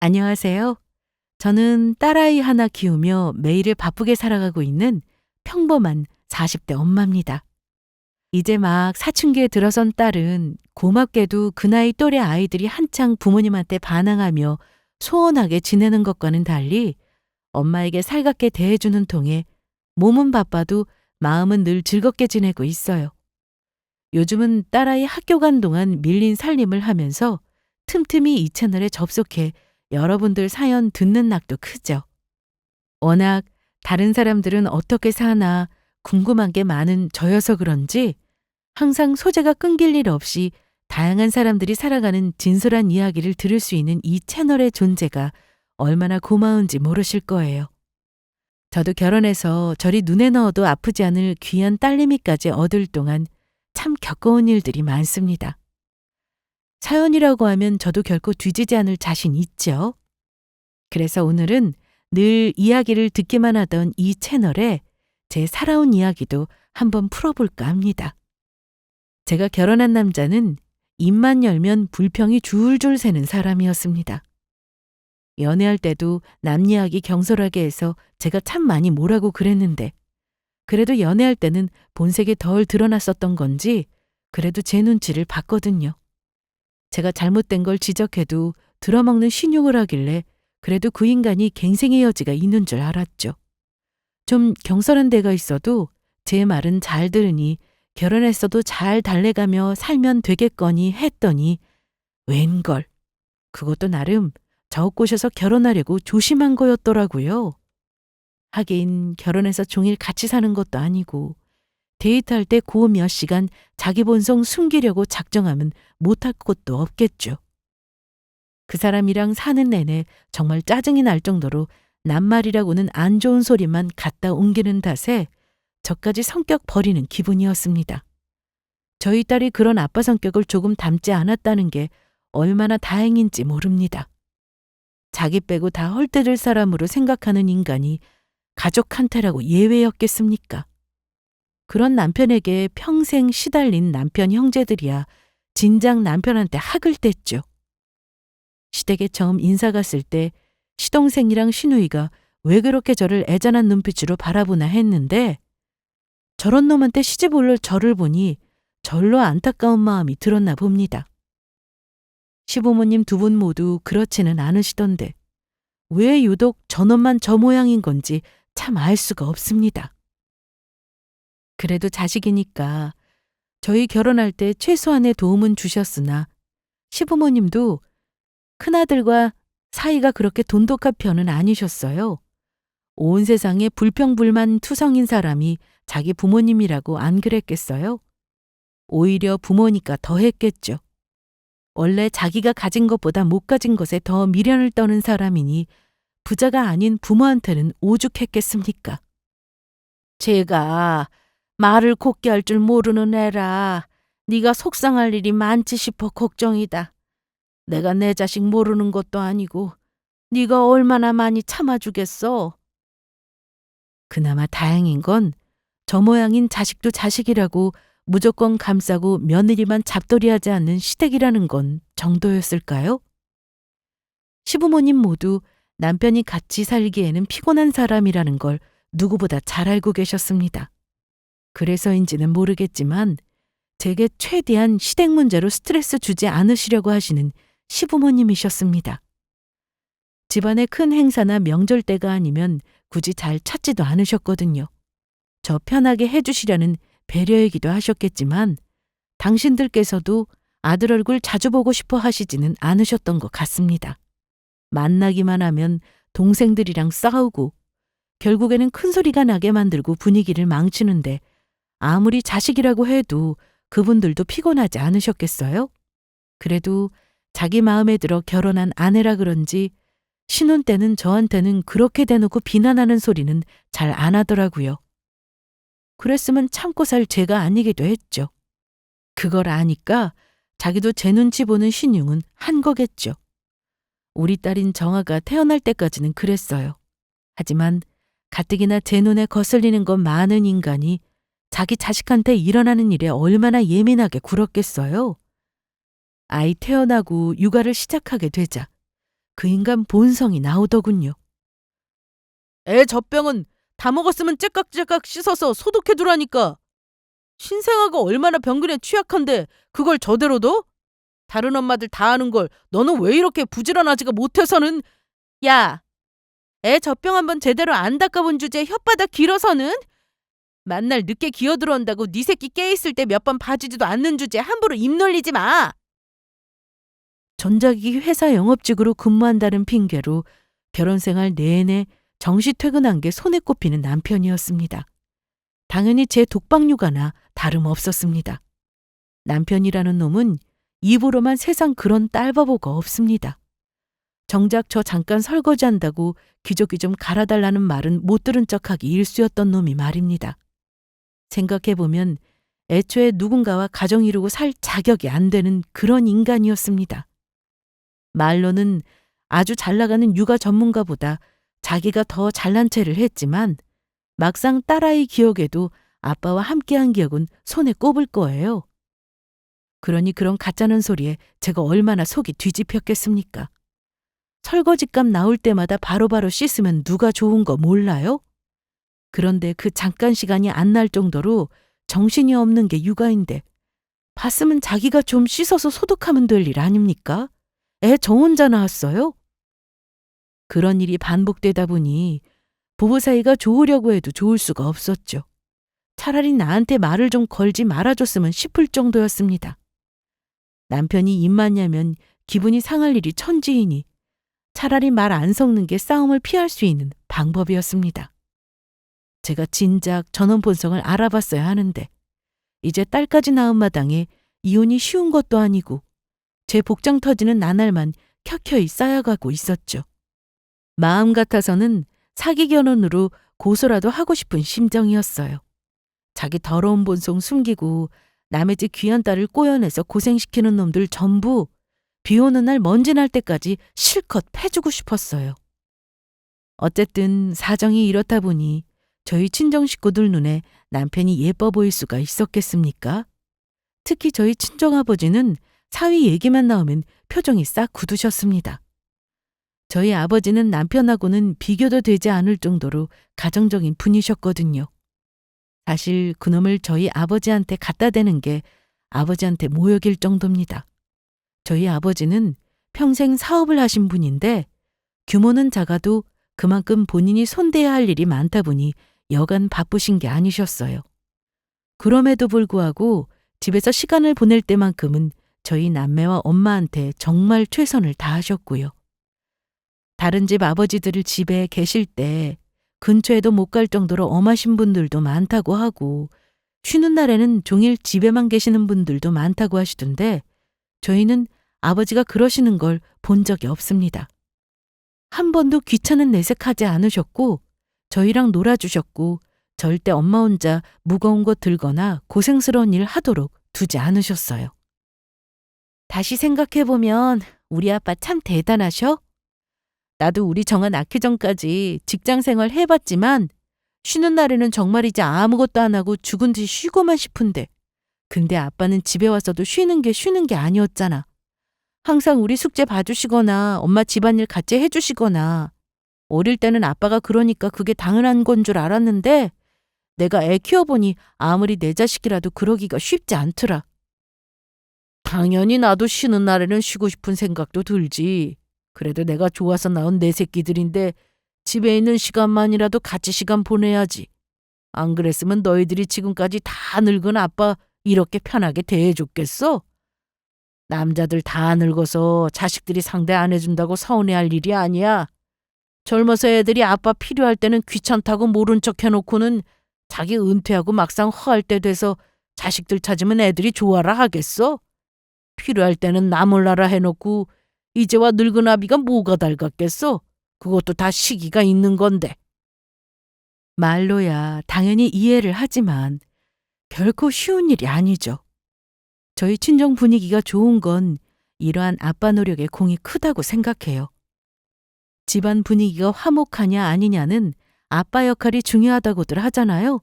안녕하세요. 저는 딸아이 하나 키우며 매일을 바쁘게 살아가고 있는 평범한 40대 엄마입니다. 이제 막 사춘기에 들어선 딸은 고맙게도 그 나이 또래 아이들이 한창 부모님한테 반항하며 소원하게 지내는 것과는 달리 엄마에게 살갑게 대해주는 통에 몸은 바빠도 마음은 늘 즐겁게 지내고 있어요. 요즘은 딸아이 학교 간 동안 밀린 살림을 하면서 틈틈이 이 채널에 접속해 여러분들 사연 듣는 낙도 크죠. 워낙 다른 사람들은 어떻게 사나 궁금한 게 많은 저여서 그런지 항상 소재가 끊길 일 없이 다양한 사람들이 살아가는 진솔한 이야기를 들을 수 있는 이 채널의 존재가 얼마나 고마운지 모르실 거예요. 저도 결혼해서 저리 눈에 넣어도 아프지 않을 귀한 딸내미까지 얻을 동안 참 겪어온 일들이 많습니다. 사연이라고 하면 저도 결코 뒤지지 않을 자신 있죠. 그래서 오늘은 늘 이야기를 듣기만 하던 이 채널에 제 살아온 이야기도 한번 풀어볼까 합니다. 제가 결혼한 남자는 입만 열면 불평이 줄줄 새는 사람이었습니다. 연애할 때도 남 이야기 경솔하게 해서 제가 참 많이 뭐라고 그랬는데 그래도 연애할 때는 본색이 덜 드러났었던 건지 그래도 제 눈치를 봤거든요. 제가 잘못된 걸 지적해도 들어먹는 신용을 하길래 그래도 그 인간이 갱생의 여지가 있는 줄 알았죠. 좀 경솔한 데가 있어도 제 말은 잘 들으니 결혼했어도 잘 달래가며 살면 되겠거니 했더니 웬걸. 그것도 나름 저 꼬셔서 결혼하려고 조심한 거였더라고요. 하긴 결혼해서 종일 같이 사는 것도 아니고 데이트할 때 그 몇 시간 자기 본성 숨기려고 작정하면 못할 것도 없겠죠. 그 사람이랑 사는 내내 정말 짜증이 날 정도로 낱말이라고는 안 좋은 소리만 갖다 옮기는 탓에 저까지 성격 버리는 기분이었습니다. 저희 딸이 그런 아빠 성격을 조금 닮지 않았다는 게 얼마나 다행인지 모릅니다. 자기 빼고 다 헐뜯을 사람으로 생각하는 인간이 가족한테라고 예외였겠습니까? 그런 남편에게 평생 시달린 남편 형제들이야 진작 남편한테 학을 뗐죠. 시댁에 처음 인사 갔을 때 시동생이랑 시누이가 왜 그렇게 저를 애잔한 눈빛으로 바라보나 했는데 저런 놈한테 시집 올 저를 보니 절로 안타까운 마음이 들었나 봅니다. 시부모님 두 분 모두 그렇지는 않으시던데 왜 유독 저놈만 저 모양인 건지 참 알 수가 없습니다. 그래도 자식이니까 저희 결혼할 때 최소한의 도움은 주셨으나 시부모님도 큰아들과 사이가 그렇게 돈독한 편은 아니셨어요. 온 세상에 불평불만 투성인 사람이 자기 부모님이라고 안 그랬겠어요? 오히려 부모니까 더 했겠죠. 원래 자기가 가진 것보다 못 가진 것에 더 미련을 떠는 사람이니 부자가 아닌 부모한테는 오죽했겠습니까? 제가 말을 곱게 할 줄 모르는 애라 네가 속상할 일이 많지 싶어 걱정이다. 내가 내 자식 모르는 것도 아니고 네가 얼마나 많이 참아주겠어. 그나마 다행인 건 저 모양인 자식도 자식이라고 무조건 감싸고 며느리만 잡돌이하지 않는 시댁이라는 건 정도였을까요? 시부모님 모두 남편이 같이 살기에는 피곤한 사람이라는 걸 누구보다 잘 알고 계셨습니다. 그래서인지는 모르겠지만 제게 최대한 시댁 문제로 스트레스 주지 않으시려고 하시는 시부모님이셨습니다. 집안의 큰 행사나 명절 때가 아니면 굳이 잘 찾지도 않으셨거든요. 저 편하게 해주시려는 배려이기도 하셨겠지만 당신들께서도 아들 얼굴 자주 보고 싶어 하시지는 않으셨던 것 같습니다. 만나기만 하면 동생들이랑 싸우고 결국에는 큰 소리가 나게 만들고 분위기를 망치는데 아무리 자식이라고 해도 그분들도 피곤하지 않으셨겠어요? 그래도 자기 마음에 들어 결혼한 아내라 그런지 신혼 때는 저한테는 그렇게 대놓고 비난하는 소리는 잘 안 하더라고요. 그랬으면 참고 살 죄가 아니기도 했죠. 그걸 아니까 자기도 제 눈치 보는 신용은 한 거겠죠. 우리 딸인 정아가 태어날 때까지는 그랬어요. 하지만 가뜩이나 제 눈에 거슬리는 건 많은 인간이 자기 자식한테 일어나는 일에 얼마나 예민하게 굴었겠어요. 아이 태어나고 육아를 시작하게 되자 그 인간 본성이 나오더군요. 애 젖병은 다 먹었으면 째깍째깍 씻어서 소독해두라니까. 신생아가 얼마나 병근에 취약한데 그걸 저대로 둬? 다른 엄마들 다 아는 걸 너는 왜 이렇게 부지런하지가 못해서는. 야, 애 젖병 한번 제대로 안 닦아본 주제에 혓바닥 길어서는. 만날 늦게 기어들어온다고 네 새끼 깨있을 때 몇 번 봐주지도 않는 주제에 함부로 입 놀리지 마. 전자기기 회사 영업직으로 근무한다는 핑계로 결혼생활 내내 정시 퇴근한 게 손에 꼽히는 남편이었습니다. 당연히 제 독박 육아나 다름없었습니다. 남편이라는 놈은 입으로만 세상 그런 딸바보가 없습니다. 정작 저 잠깐 설거지한다고 기저귀 좀 갈아달라는 말은 못 들은 척하기 일쑤였던 놈이 말입니다. 생각해보면 애초에 누군가와 가정 이루고 살 자격이 안 되는 그런 인간이었습니다. 말로는 아주 잘 나가는 육아 전문가보다 자기가 더 잘난 체를 했지만 막상 딸아이 기억에도 아빠와 함께한 기억은 손에 꼽을 거예요. 그러니 그런 가짜는 소리에 제가 얼마나 속이 뒤집혔겠습니까? 설거지감 나올 때마다 바로바로 씻으면 누가 좋은 거 몰라요? 그런데 그 잠깐 시간이 안 날 정도로 정신이 없는 게 육아인데 봤으면 자기가 좀 씻어서 소독하면 될 일 아닙니까? 애 저 혼자 낳았어요? 그런 일이 반복되다 보니 부부 사이가 좋으려고 해도 좋을 수가 없었죠. 차라리 나한테 말을 좀 걸지 말아줬으면 싶을 정도였습니다. 남편이 입만 열면 기분이 상할 일이 천지이니 차라리 말 안 섞는 게 싸움을 피할 수 있는 방법이었습니다. 제가 진작 전원 본성을 알아봤어야 하는데 이제 딸까지 낳은 마당에 이혼이 쉬운 것도 아니고 제 복장 터지는 나날만 켜켜이 쌓여가고 있었죠. 마음 같아서는 사기 결혼으로 고소라도 하고 싶은 심정이었어요. 자기 더러운 본성 숨기고 남의 집 귀한 딸을 꼬여내서 고생시키는 놈들 전부 비 오는 날 먼지 날 때까지 실컷 패주고 싶었어요. 어쨌든 사정이 이렇다 보니 저희 친정 식구들 눈에 남편이 예뻐 보일 수가 있었겠습니까? 특히 저희 친정아버지는 사위 얘기만 나오면 표정이 싹 굳으셨습니다. 저희 아버지는 남편하고는 비교도 되지 않을 정도로 가정적인 분이셨거든요. 사실 그놈을 저희 아버지한테 갖다 대는 게 아버지한테 모욕일 정도입니다. 저희 아버지는 평생 사업을 하신 분인데 규모는 작아도 그만큼 본인이 손대야 할 일이 많다 보니 여간 바쁘신 게 아니셨어요. 그럼에도 불구하고 집에서 시간을 보낼 때만큼은 저희 남매와 엄마한테 정말 최선을 다하셨고요. 다른 집 아버지들 집에 계실 때 근처에도 못 갈 정도로 엄하신 분들도 많다고 하고 쉬는 날에는 종일 집에만 계시는 분들도 많다고 하시던데 저희는 아버지가 그러시는 걸 본 적이 없습니다. 한 번도 귀찮은 내색하지 않으셨고 저희랑 놀아주셨고 절대 엄마 혼자 무거운 거 들거나 고생스러운 일 하도록 두지 않으셨어요. 다시 생각해보면 우리 아빠 참 대단하셔? 나도 우리 정아 낳기 전까지 직장 생활 해봤지만 쉬는 날에는 정말이지 아무것도 안 하고 죽은 듯이 쉬고만 싶은데 근데 아빠는 집에 와서도 쉬는 게 아니었잖아. 항상 우리 숙제 봐주시거나 엄마 집안일 같이 해주시거나 어릴 때는 아빠가 그러니까 그게 당연한 건 줄 알았는데 내가 애 키워보니 아무리 내 자식이라도 그러기가 쉽지 않더라. 당연히 나도 쉬는 날에는 쉬고 싶은 생각도 들지. 그래도 내가 좋아서 낳은 내 새끼들인데 집에 있는 시간만이라도 같이 시간 보내야지. 안 그랬으면 너희들이 지금까지 다 늙은 아빠 이렇게 편하게 대해줬겠어? 남자들 다 늙어서 자식들이 상대 안 해준다고 서운해할 일이 아니야. 젊어서 애들이 아빠 필요할 때는 귀찮다고 모른 척 해놓고는 자기 은퇴하고 막상 허할 때 돼서 자식들 찾으면 애들이 좋아라 하겠어? 필요할 때는 나 몰라라 해놓고 이제와 늙은 아비가 뭐가 달갑겠어? 그것도 다 시기가 있는 건데. 말로야 당연히 이해를 하지만 결코 쉬운 일이 아니죠. 저희 친정 분위기가 좋은 건 이러한 아빠 노력의 공이 크다고 생각해요. 집안 분위기가 화목하냐 아니냐는 아빠 역할이 중요하다고들 하잖아요.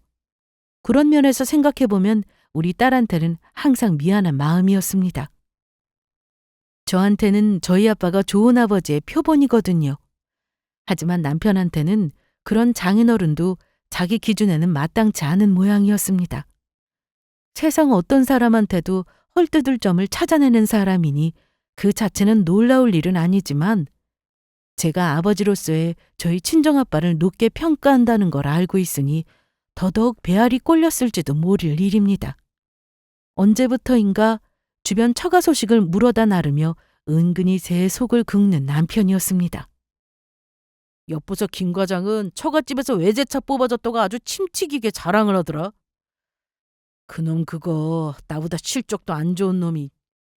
그런 면에서 생각해보면 우리 딸한테는 항상 미안한 마음이었습니다. 저한테는 저희 아빠가 좋은 아버지의 표본이거든요. 하지만 남편한테는 그런 장인어른도 자기 기준에는 마땅치 않은 모양이었습니다. 세상 어떤 사람한테도 헐뜯을 점을 찾아내는 사람이니 그 자체는 놀라울 일은 아니지만 제가 아버지로서의 저희 친정아빠를 높게 평가한다는 걸 알고 있으니 더더욱 배알이 꼴렸을지도 모를 일입니다. 언제부터인가 주변 처가 소식을 물어다 나르며 은근히 제 속을 긁는 남편이었습니다. 엿보서 김 과장은 처갓집에서 외제차 뽑아줬다고 아주 침튀기게 자랑을 하더라. 그놈 그거 나보다 실적도 안 좋은 놈이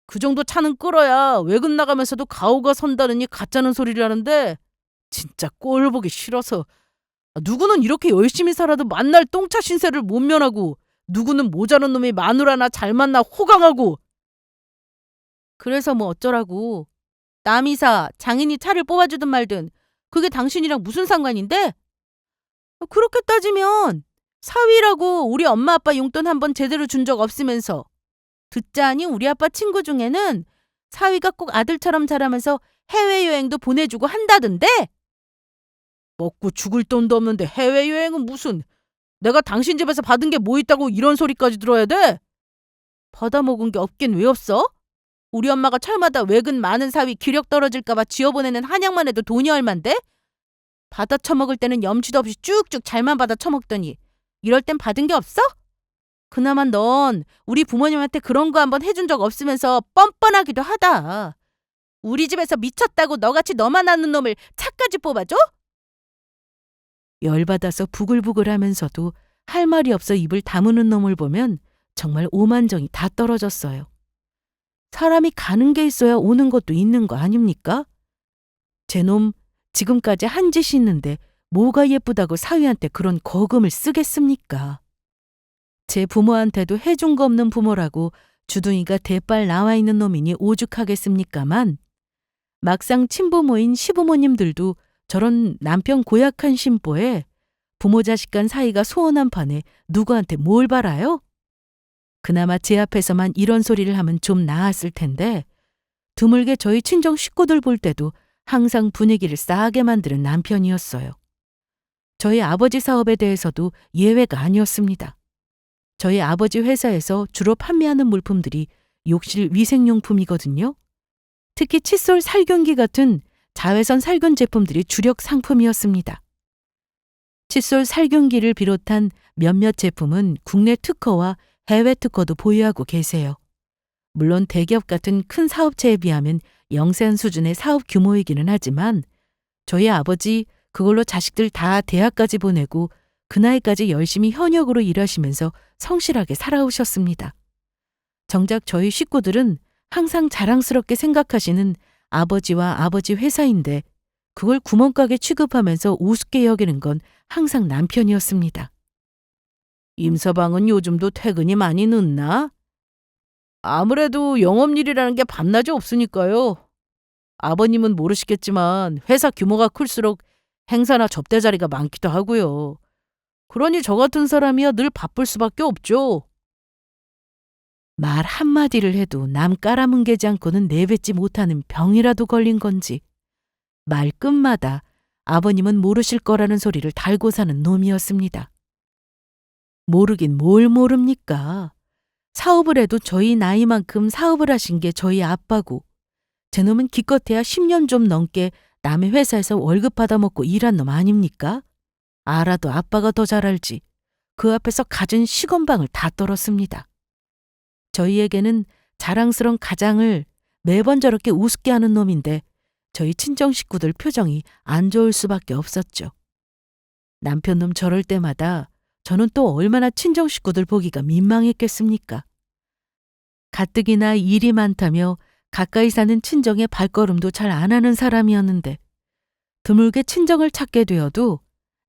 그 정도 차는 끌어야 외근 나가면서도 가오가 선다느니 가짜는 소리를 하는데 진짜 꼴 보기 싫어서 누구는 이렇게 열심히 살아도 만날 똥차 신세를 못 면하고 누구는 모자란 놈이 마누라나 잘 만나 호강하고 그래서 뭐 어쩌라고. 남이사 장인이 차를 뽑아주든 말든 그게 당신이랑 무슨 상관인데? 그렇게 따지면 사위라고 우리 엄마 아빠 용돈 한 번 제대로 준 적 없으면서 듣자니 우리 아빠 친구 중에는 사위가 꼭 아들처럼 자라면서 해외여행도 보내주고 한다던데? 먹고 죽을 돈도 없는데 해외여행은 무슨. 내가 당신 집에서 받은 게 뭐 있다고 이런 소리까지 들어야 돼? 받아먹은 게 없긴 왜 없어? 우리 엄마가 철마다 외근 많은 사위 기력 떨어질까봐 지어보내는 한약만 해도 돈이 얼만데? 받아 처먹을 때는 염치도 없이 쭉쭉 잘만 받아 처먹더니 이럴 땐 받은 게 없어? 그나마 넌 우리 부모님한테 그런 거 한번 해준 적 없으면서 뻔뻔하기도 하다. 우리 집에서 미쳤다고 너같이 너만 아는 놈을 차까지 뽑아줘? 열받아서 부글부글 하면서도 할 말이 없어 입을 다무는 놈을 보면 정말 오만정이 다 떨어졌어요. 사람이 가는 게 있어야 오는 것도 있는 거 아닙니까? 제 놈 지금까지 한 짓이 있는데 뭐가 예쁘다고 사위한테 그런 거금을 쓰겠습니까? 제 부모한테도 해준 거 없는 부모라고 주둥이가 대빨 나와 있는 놈이니 오죽하겠습니까만 막상 친부모인 시부모님들도 저런 남편 고약한 심보에 부모 자식 간 사이가 소원한 판에 누구한테 뭘 바라요? 그나마 제 앞에서만 이런 소리를 하면 좀 나았을 텐데 드물게 저희 친정 식구들 볼 때도 항상 분위기를 싸하게 만드는 남편이었어요. 저희 아버지 사업에 대해서도 예외가 아니었습니다. 저희 아버지 회사에서 주로 판매하는 물품들이 욕실 위생용품이거든요. 특히 칫솔 살균기 같은 자외선 살균 제품들이 주력 상품이었습니다. 칫솔 살균기를 비롯한 몇몇 제품은 국내 특허와 해외 특허도 보유하고 계세요. 물론 대기업 같은 큰 사업체에 비하면 영세한 수준의 사업 규모이기는 하지만 저희 아버지 그걸로 자식들 다 대학까지 보내고 그 나이까지 열심히 현역으로 일하시면서 성실하게 살아오셨습니다. 정작 저희 식구들은 항상 자랑스럽게 생각하시는 아버지와 아버지 회사인데 그걸 구멍가게 취급하면서 우습게 여기는 건 항상 남편이었습니다. 임서방은 요즘도 퇴근이 많이 늦나? 아무래도 영업일이라는 게 밤낮이 없으니까요. 아버님은 모르시겠지만 회사 규모가 클수록 행사나 접대 자리가 많기도 하고요. 그러니 저 같은 사람이야 늘 바쁠 수밖에 없죠. 말 한마디를 해도 남 깔아뭉개지 않고는 내뱉지 못하는 병이라도 걸린 건지 말끝마다 아버님은 모르실 거라는 소리를 달고 사는 놈이었습니다. 모르긴 뭘 모릅니까? 사업을 해도 저희 나이만큼 사업을 하신 게 저희 아빠고 제 놈은 기껏해야 10년 좀 넘게 남의 회사에서 월급 받아먹고 일한 놈 아닙니까? 알아도 아빠가 더 잘 알지. 그 앞에서 갖은 시건방을 다 떨었습니다. 저희에게는 자랑스러운 가장을 매번 저렇게 우습게 하는 놈인데 저희 친정 식구들 표정이 안 좋을 수밖에 없었죠. 남편 놈 저럴 때마다 저는 또 얼마나 친정 식구들 보기가 민망했겠습니까? 가뜩이나 일이 많다며 가까이 사는 친정의 발걸음도 잘 안 하는 사람이었는데 드물게 친정을 찾게 되어도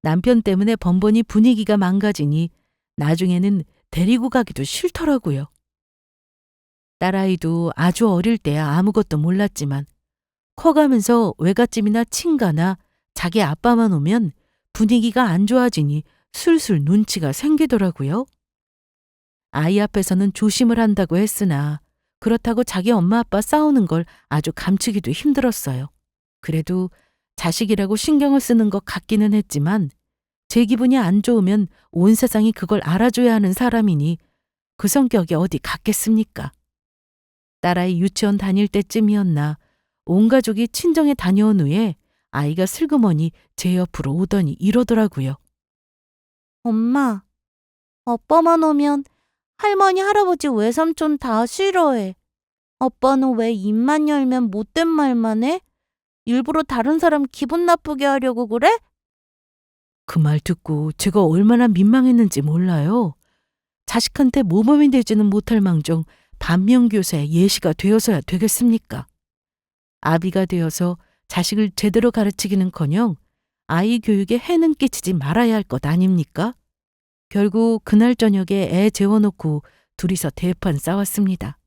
남편 때문에 번번이 분위기가 망가지니 나중에는 데리고 가기도 싫더라고요. 딸아이도 아주 어릴 때야 아무것도 몰랐지만 커가면서 외갓집이나 친가나 자기 아빠만 오면 분위기가 안 좋아지니 술술 눈치가 생기더라고요. 아이 앞에서는 조심을 한다고 했으나 그렇다고 자기 엄마 아빠 싸우는 걸 아주 감추기도 힘들었어요. 그래도 자식이라고 신경을 쓰는 것 같기는 했지만 제 기분이 안 좋으면 온 세상이 그걸 알아줘야 하는 사람이니 그 성격이 어디 같겠습니까? 딸아이 유치원 다닐 때쯤이었나 온 가족이 친정에 다녀온 후에 아이가 슬그머니 제 옆으로 오더니 이러더라고요. 엄마, 아빠만 오면 할머니, 할아버지, 외삼촌 다 싫어해. 아빠는 왜 입만 열면 못된 말만 해? 일부러 다른 사람 기분 나쁘게 하려고 그래? 그 말 듣고 제가 얼마나 민망했는지 몰라요. 자식한테 모범이 되지는 못할 망정 반면교사의 예시가 되어서야 되겠습니까? 아비가 되어서 자식을 제대로 가르치기는커녕 아이 교육에 해는 끼치지 말아야 할 것 아닙니까? 결국 그날 저녁에 애 재워놓고 둘이서 대판 싸웠습니다.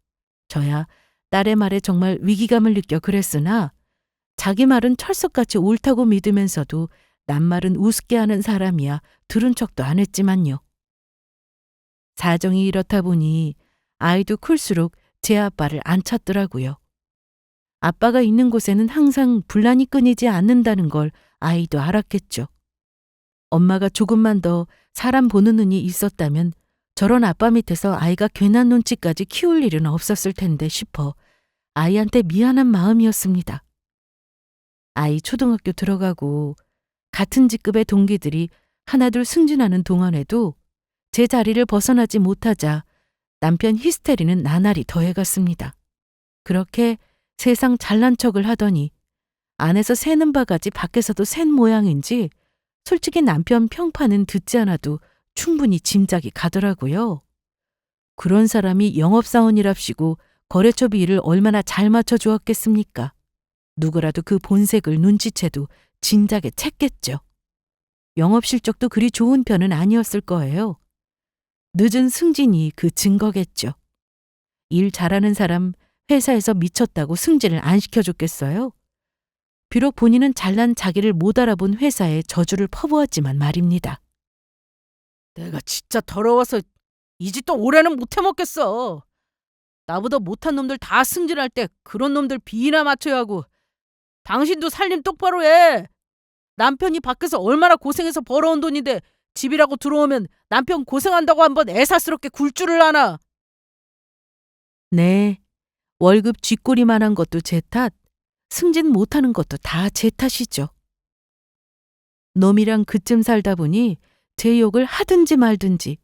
저야 딸의 말에 정말 위기감을 느껴 그랬으나 자기 말은 철석같이 옳다고 믿으면서도 남 말은 우습게 하는 사람이야 들은 척도 안 했지만요. 사정이 이렇다 보니 아이도 클수록 제 아빠를 안 찾더라고요. 아빠가 있는 곳에는 항상 분란이 끊이지 않는다는 걸 아이도 알았겠죠. 엄마가 조금만 더 사람 보는 눈이 있었다면 저런 아빠 밑에서 아이가 괜한 눈치까지 키울 일은 없었을 텐데 싶어 아이한테 미안한 마음이었습니다. 아이 초등학교 들어가고 같은 직급의 동기들이 하나둘 승진하는 동안에도 제 자리를 벗어나지 못하자 남편 히스테리는 나날이 더해갔습니다. 그렇게 세상 잘난 척을 하더니 안에서 새는 바가지 밖에서도 샌 모양인지 솔직히 남편 평판은 듣지 않아도 충분히 짐작이 가더라고요. 그런 사람이 영업사원이랍시고 거래처비 일을 얼마나 잘 맞춰주었겠습니까? 누구라도 그 본색을 눈치채도 진작에 챘겠죠. 영업 실적도 그리 좋은 편은 아니었을 거예요. 늦은 승진이 그 증거겠죠. 일 잘하는 사람 회사에서 미쳤다고 승진을 안 시켜줬겠어요? 비록 본인은 잘난 자기를 못 알아본 회사에 저주를 퍼부었지만 말입니다. 내가 진짜 더러워서 이 짓도 올해는 못 해먹겠어. 나보다 못한 놈들 다 승진할 때 그런 놈들 비위나 맞춰야 하고 당신도 살림 똑바로 해. 남편이 밖에서 얼마나 고생해서 벌어온 돈인데 집이라고 들어오면 남편 고생한다고 한번 애사스럽게 굴 줄을 아나. 네, 월급 쥐꼬리만한 것도 제 탓, 승진 못하는 것도 다 제 탓이죠. 놈이랑 그쯤 살다 보니 제 욕을 하든지 말든지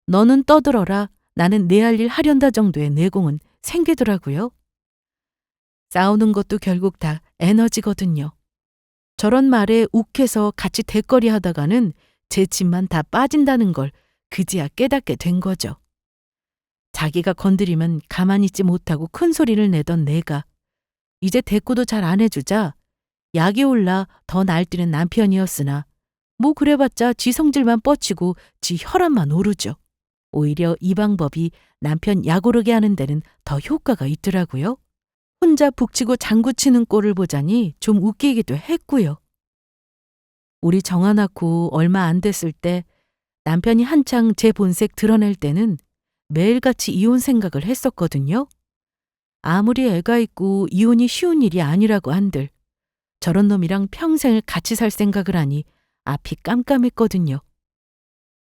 너는 떠들어라 나는 내 할 일 하련다 정도의 내공은 생기더라고요. 싸우는 것도 결국 다 에너지거든요. 저런 말에 욱해서 같이 대거리 하다가는 제 집만 다 빠진다는 걸 그제야 깨닫게 된 거죠. 자기가 건드리면 가만히 있지 못하고 큰 소리를 내던 내가 이제 대꾸도 잘 안 해주자 약이 올라 더 날뛰는 남편이었으나 뭐 그래봤자 지 성질만 뻗치고 지 혈압만 오르죠. 오히려 이 방법이 남편 약 오르게 하는 데는 더 효과가 있더라고요. 혼자 북치고 장구치는 꼴을 보자니 좀 웃기기도 했고요. 우리 정화 낳고 얼마 안 됐을 때 남편이 한창 제 본색 드러낼 때는 매일같이 이혼 생각을 했었거든요. 아무리 애가 있고 이혼이 쉬운 일이 아니라고 한들 저런 놈이랑 평생을 같이 살 생각을 하니 앞이 깜깜했거든요.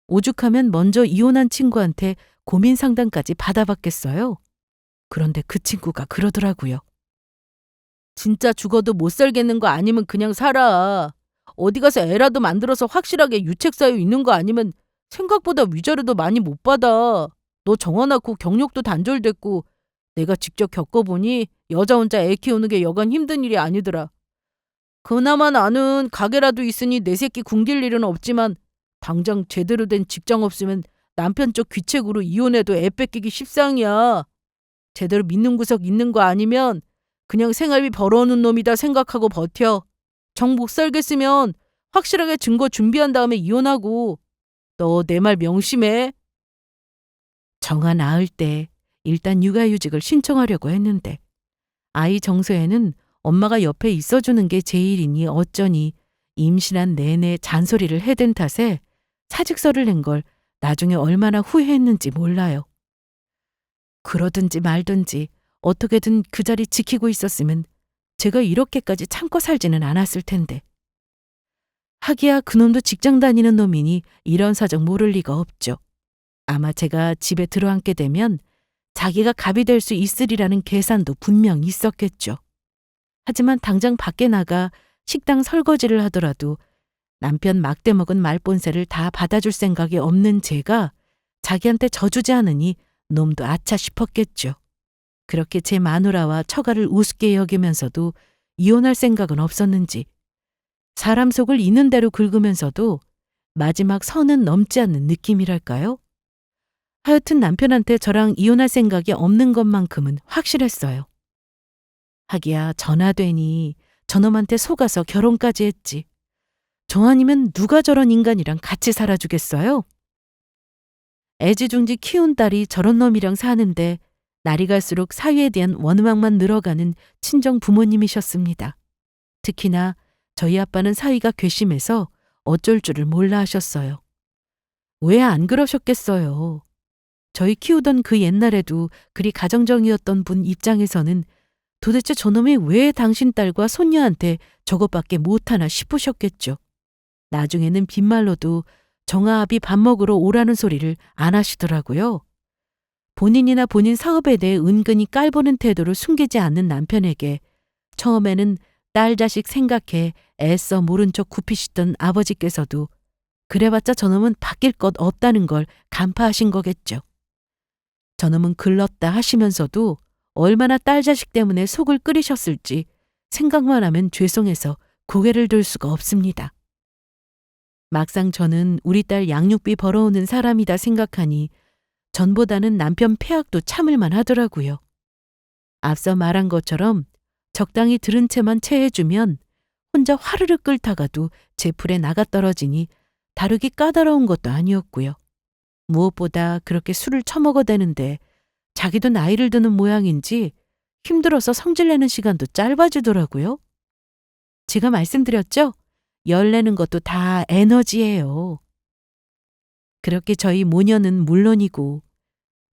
오죽하면 먼저 이혼한 친구한테 고민 상담까지 받아봤겠어요. 그런데 그 친구가 그러더라고요. 진짜 죽어도 못 살겠는 거 아니면 그냥 살아. 어디 가서 애라도 만들어서 확실하게 유책 사유 있는 거 아니면 생각보다 위자료도 많이 못 받아. 너 정화 낳고 경력도 단절됐고 내가 직접 겪어보니 여자 혼자 애 키우는 게 여간 힘든 일이 아니더라. 그나마 나는 가게라도 있으니 내 새끼 굶길 일은 없지만 당장 제대로 된 직장 없으면 남편 쪽 귀책으로 이혼해도 애 뺏기기 십상이야. 제대로 믿는 구석 있는 거 아니면 그냥 생활비 벌어오는 놈이다 생각하고 버텨. 정 못 살겠으면 확실하게 증거 준비한 다음에 이혼하고. 너 내 말 명심해. 정화 낳을 때 일단 육아휴직을 신청하려고 했는데 아이 정서에는 엄마가 옆에 있어주는 게 제일이니 어쩌니 임신한 내내 잔소리를 해댄 탓에 사직서를 낸 걸 나중에 얼마나 후회했는지 몰라요. 그러든지 말든지 어떻게든 그 자리 지키고 있었으면 제가 이렇게까지 참고 살지는 않았을 텐데. 하기야 그놈도 직장 다니는 놈이니 이런 사정 모를 리가 없죠. 아마 제가 집에 들어앉게 되면 자기가 갑이 될 수 있으리라는 계산도 분명 있었겠죠. 하지만 당장 밖에 나가 식당 설거지를 하더라도 남편 막대 먹은 말본세를 다 받아줄 생각이 없는 제가 자기한테 져주지 않으니 놈도 아차 싶었겠죠. 그렇게 제 마누라와 처가를 우습게 여기면서도 이혼할 생각은 없었는지 사람 속을 있는 대로 긁으면서도 마지막 선은 넘지 않는 느낌이랄까요? 하여튼 남편한테 저랑 이혼할 생각이 없는 것만큼은 확실했어요. 하기야 전화되니 저놈한테 속아서 결혼까지 했지. 저 아니면 누가 저런 인간이랑 같이 살아주겠어요? 애지중지 키운 딸이 저런 놈이랑 사는데 날이 갈수록 사위에 대한 원망만 늘어가는 친정 부모님이셨습니다. 특히나 저희 아빠는 사위가 괘씸해서 어쩔 줄을 몰라 하셨어요. 왜 안 그러셨겠어요? 저희 키우던 그 옛날에도 그리 가정적이었던 분 입장에서는 도대체 저놈이 왜 당신 딸과 손녀한테 저것밖에 못하나 싶으셨겠죠. 나중에는 빈말로도 정아압이 밥 먹으러 오라는 소리를 안 하시더라고요. 본인이나 본인 사업에 대해 은근히 깔보는 태도를 숨기지 않는 남편에게 처음에는 딸 자식 생각해 애써 모른 척 굽히시던 아버지께서도 그래봤자 저놈은 바뀔 것 없다는 걸 간파하신 거겠죠. 저놈은 글렀다 하시면서도 얼마나 딸 자식 때문에 속을 끓이셨을지 생각만 하면 죄송해서 고개를 들 수가 없습니다. 막상 저는 우리 딸 양육비 벌어오는 사람이다 생각하니 전보다는 남편 폐악도 참을만 하더라고요. 앞서 말한 것처럼 적당히 들은 채만 체해주면 혼자 화르르 끓다가도 제 풀에 나가떨어지니 다루기 까다로운 것도 아니었고요. 무엇보다 그렇게 술을 처먹어대는데 자기도 나이를 드는 모양인지 힘들어서 성질내는 시간도 짧아지더라고요. 제가 말씀드렸죠? 열내는 것도 다 에너지예요. 그렇게 저희 모녀는 물론이고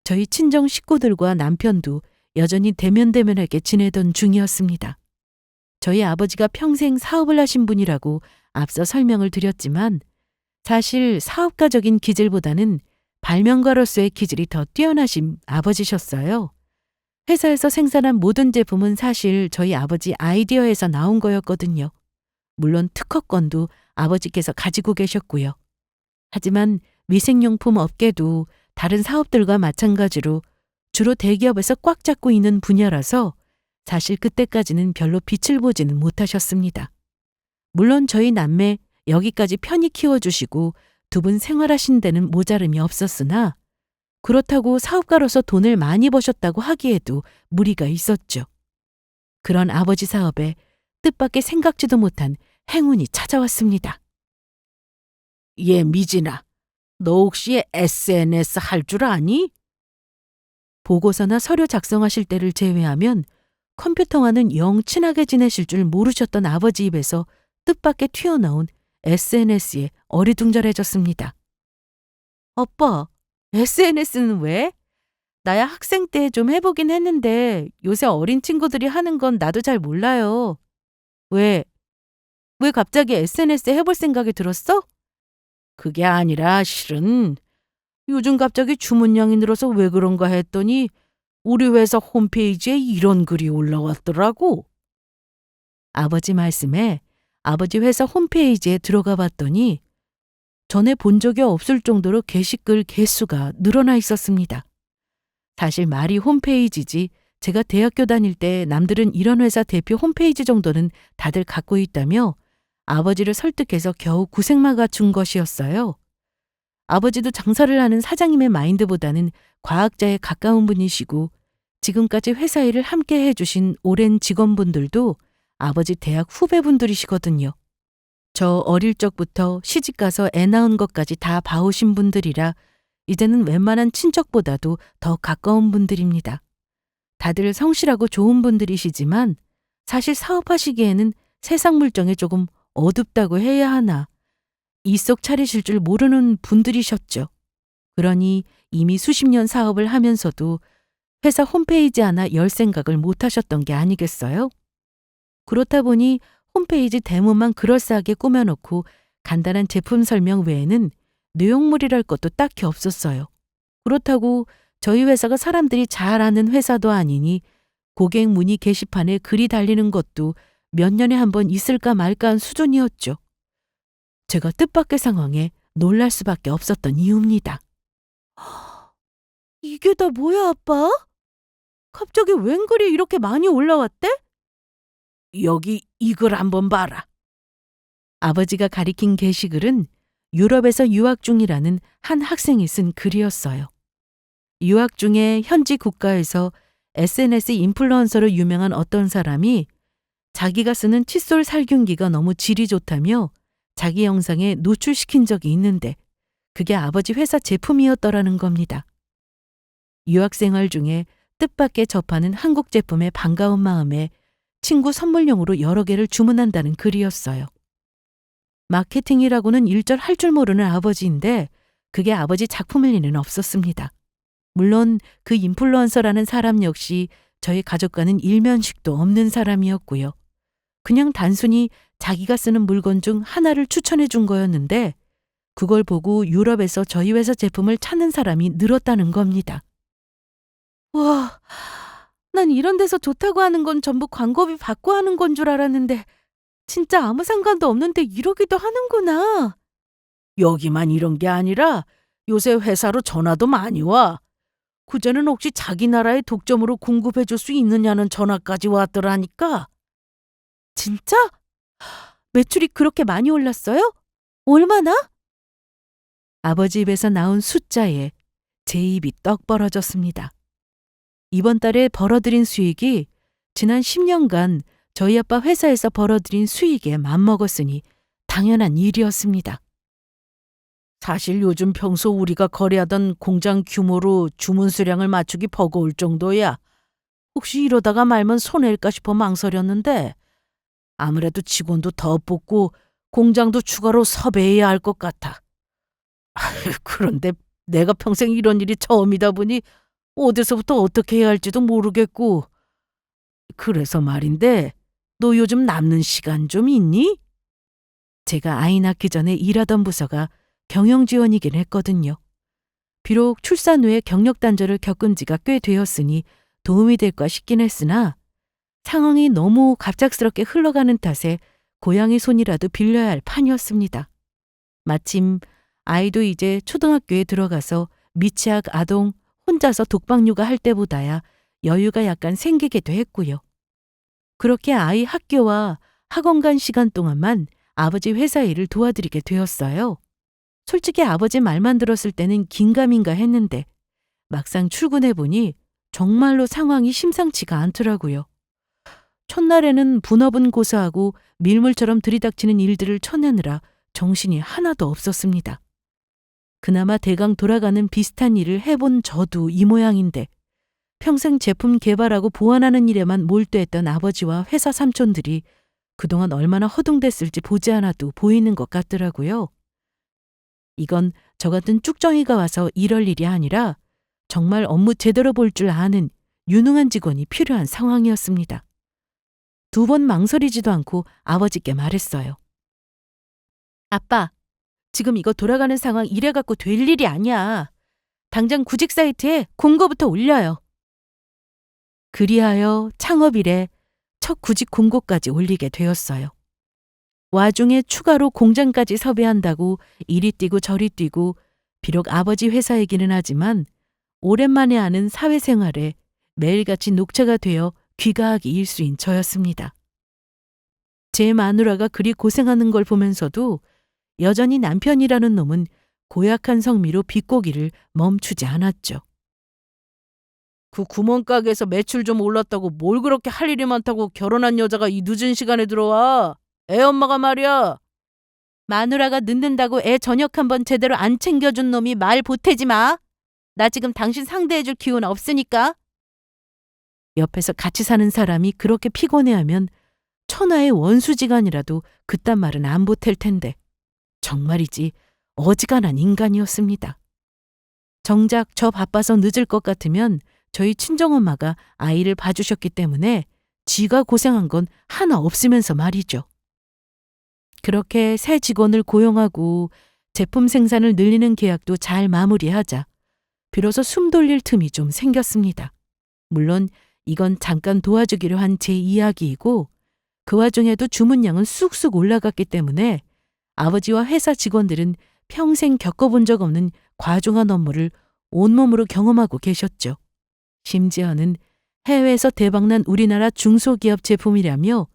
저희 친정 식구들과 남편도 여전히 대면대면하게 지내던 중이었습니다. 저희 아버지가 평생 사업을 하신 분이라고 앞서 설명을 드렸지만 사실 사업가적인 기질보다는 발명가로서의 기질이 더 뛰어나신 아버지셨어요. 회사에서 생산한 모든 제품은 사실 저희 아버지 아이디어에서 나온 거였거든요. 물론 특허권도 아버지께서 가지고 계셨고요. 하지만 위생용품 업계도 다른 사업들과 마찬가지로 주로 대기업에서 꽉 잡고 있는 분야라서 사실 그때까지는 별로 빛을 보지는 못하셨습니다. 물론 저희 남매 여기까지 편히 키워주시고 두 분 생활하신 데는 모자름이 없었으나 그렇다고 사업가로서 돈을 많이 버셨다고 하기에도 무리가 있었죠. 그런 아버지 사업에 뜻밖의 생각지도 못한 행운이 찾아왔습니다. 미진아, 너 혹시 SNS 할 줄 아니? 보고서나 서류 작성하실 때를 제외하면 컴퓨터와는 영 친하게 지내실 줄 모르셨던 아버지 입에서 뜻밖의 튀어나온 SNS에 어리둥절해졌습니다. 아빠, SNS는 왜? 나야 학생 때 좀 해보긴 했는데 요새 어린 친구들이 하는 건 나도 잘 몰라요. 왜 갑자기 SNS 해볼 생각이 들었어? 그게 아니라 실은 요즘 갑자기 주문량이 늘어서 왜 그런가 했더니 우리 회사 홈페이지에 이런 글이 올라왔더라고. 아버지 말씀에 아버지 회사 홈페이지에 들어가 봤더니 전에 본 적이 없을 정도로 게시글 개수가 늘어나 있었습니다. 사실 말이 홈페이지지 제가 대학교 다닐 때 남들은 이런 회사 대표 홈페이지 정도는 다들 갖고 있다며 아버지를 설득해서 겨우 구색만 갖춘 것이었어요. 아버지도 장사를 하는 사장님의 마인드보다는 과학자에 가까운 분이시고 지금까지 회사 일을 함께 해주신 오랜 직원분들도 아버지 대학 후배분들이시거든요. 저 어릴 적부터 시집가서 애 낳은 것까지 다 봐오신 분들이라 이제는 웬만한 친척보다도 더 가까운 분들입니다. 다들 성실하고 좋은 분들이시지만 사실 사업하시기에는 세상 물정에 조금 어둡다고 해야 하나 이속 차리실 줄 모르는 분들이셨죠. 그러니 이미 수십 년 사업을 하면서도 회사 홈페이지 하나 열 생각을 못 하셨던 게 아니겠어요? 그렇다 보니 홈페이지 대문만 그럴싸하게 꾸며놓고 간단한 제품 설명 외에는 내용물이랄 것도 딱히 없었어요. 그렇다고 저희 회사가 사람들이 잘 아는 회사도 아니니 고객 문의 게시판에 글이 달리는 것도 몇 년에 한 번 있을까 말까 한 수준이었죠. 제가 뜻밖의 상황에 놀랄 수밖에 없었던 이유입니다. 이게 다 뭐야, 아빠? 갑자기 웬 글이 이렇게 많이 올라왔대? 여기 이걸 한번 봐라. 아버지가 가리킨 게시글은 유럽에서 유학 중이라는 한 학생이 쓴 글이었어요. 유학 중에 현지 국가에서 SNS 인플루언서로 유명한 어떤 사람이 자기가 쓰는 칫솔 살균기가 너무 질이 좋다며 자기 영상에 노출시킨 적이 있는데 그게 아버지 회사 제품이었더라는 겁니다. 유학생활 중에 뜻밖의 접하는 한국 제품에 반가운 마음에 친구 선물용으로 여러 개를 주문한다는 글이었어요. 마케팅이라고는 일절 할 줄 모르는 아버지인데 그게 아버지 작품일 리는 없었습니다. 물론 그 인플루언서라는 사람 역시 저희 가족과는 일면식도 없는 사람이었고요. 그냥 단순히 자기가 쓰는 물건 중 하나를 추천해 준 거였는데 그걸 보고 유럽에서 저희 회사 제품을 찾는 사람이 늘었다는 겁니다. 와, 난 이런 데서 좋다고 하는 건 전부 광고비 받고 하는 건 줄 알았는데 진짜 아무 상관도 없는데 이러기도 하는구나. 여기만 이런 게 아니라 요새 회사로 전화도 많이 와. 그제는 혹시 자기 나라의 독점으로 공급해 줄 수 있느냐는 전화까지 왔더라니까. 진짜? 매출이 그렇게 많이 올랐어요? 얼마나? 아버지 입에서 나온 숫자에 제 입이 떡 벌어졌습니다. 이번 달에 벌어들인 수익이 지난 10년간 저희 아빠 회사에서 벌어들인 수익에 맞먹었으니 당연한 일이었습니다. 사실 요즘 평소 우리가 거래하던 공장 규모로 주문 수량을 맞추기 버거울 정도야. 혹시 이러다가 말면 손해일까 싶어 망설였는데 아무래도 직원도 더 뽑고 공장도 추가로 섭외해야 할 것 같아. 그런데 내가 평생 이런 일이 처음이다 보니 어디서부터 어떻게 해야 할지도 모르겠고. 그래서 말인데 너 요즘 남는 시간 좀 있니? 제가 아이 낳기 전에 일하던 부서가 경영지원이긴 했거든요. 비록 출산 후에 경력 단절을 겪은 지가 꽤 되었으니 도움이 될까 싶긴 했으나 상황이 너무 갑작스럽게 흘러가는 탓에 고양이 손이라도 빌려야 할 판이었습니다. 마침 아이도 이제 초등학교에 들어가서 미취학 아동 혼자서 독박 육아할 때보다야 여유가 약간 생기기도 했고요. 그렇게 아이 학교와 학원 간 시간 동안만 아버지 회사 일을 도와드리게 되었어요. 솔직히 아버지 말만 들었을 때는 긴가민가 했는데 막상 출근해보니 정말로 상황이 심상치가 않더라고요. 첫날에는 분업은 고사하고 밀물처럼 들이닥치는 일들을 쳐내느라 정신이 하나도 없었습니다. 그나마 대강 돌아가는 비슷한 일을 해본 저도 이 모양인데 평생 제품 개발하고 보완하는 일에만 몰두했던 아버지와 회사 삼촌들이 그동안 얼마나 허둥댔을지 보지 않아도 보이는 것 같더라고요. 이건 저 같은 쭉정이가 와서 이럴 일이 아니라 정말 업무 제대로 볼 줄 아는 유능한 직원이 필요한 상황이었습니다. 두 번 망설이지도 않고 아버지께 말했어요. 아빠, 지금 이거 돌아가는 상황 이래갖고 될 일이 아니야. 당장 구직 사이트에 공고부터 올려요. 그리하여 창업일에 첫 구직 공고까지 올리게 되었어요. 와중에 추가로 공장까지 섭외한다고 이리 뛰고 저리 뛰고 비록 아버지 회사이기는 하지만 오랜만에 하는 사회생활에 매일같이 녹차가 되어 귀가하기 일수인 저였습니다. 제 마누라가 그리 고생하는 걸 보면서도 여전히 남편이라는 놈은 고약한 성미로 비꼬기를 멈추지 않았죠. 그 구멍가게에서 매출 좀 올랐다고 뭘 그렇게 할 일이 많다고 결혼한 여자가 이 늦은 시간에 들어와. 애 엄마가 말이야. 마누라가 늦는다고 애 저녁 한번 제대로 안 챙겨준 놈이 말 보태지 마. 나 지금 당신 상대해줄 기운 없으니까. 옆에서 같이 사는 사람이 그렇게 피곤해하면 천하의 원수지간이라도 그딴 말은 안 보탤 텐데 정말이지 어지간한 인간이었습니다. 정작 저 바빠서 늦을 것 같으면 저희 친정엄마가 아이를 봐주셨기 때문에 쥐가 고생한 건 하나 없으면서 말이죠. 그렇게 새 직원을 고용하고 제품 생산을 늘리는 계약도 잘 마무리하자 비로소 숨 돌릴 틈이 좀 생겼습니다. 물론 이건 잠깐 도와주기로 한 제 이야기이고 그 와중에도 주문량은 쑥쑥 올라갔기 때문에 아버지와 회사 직원들은 평생 겪어본 적 없는 과중한 업무를 온몸으로 경험하고 계셨죠. 심지어는 해외에서 대박난 우리나라 중소기업 제품이라며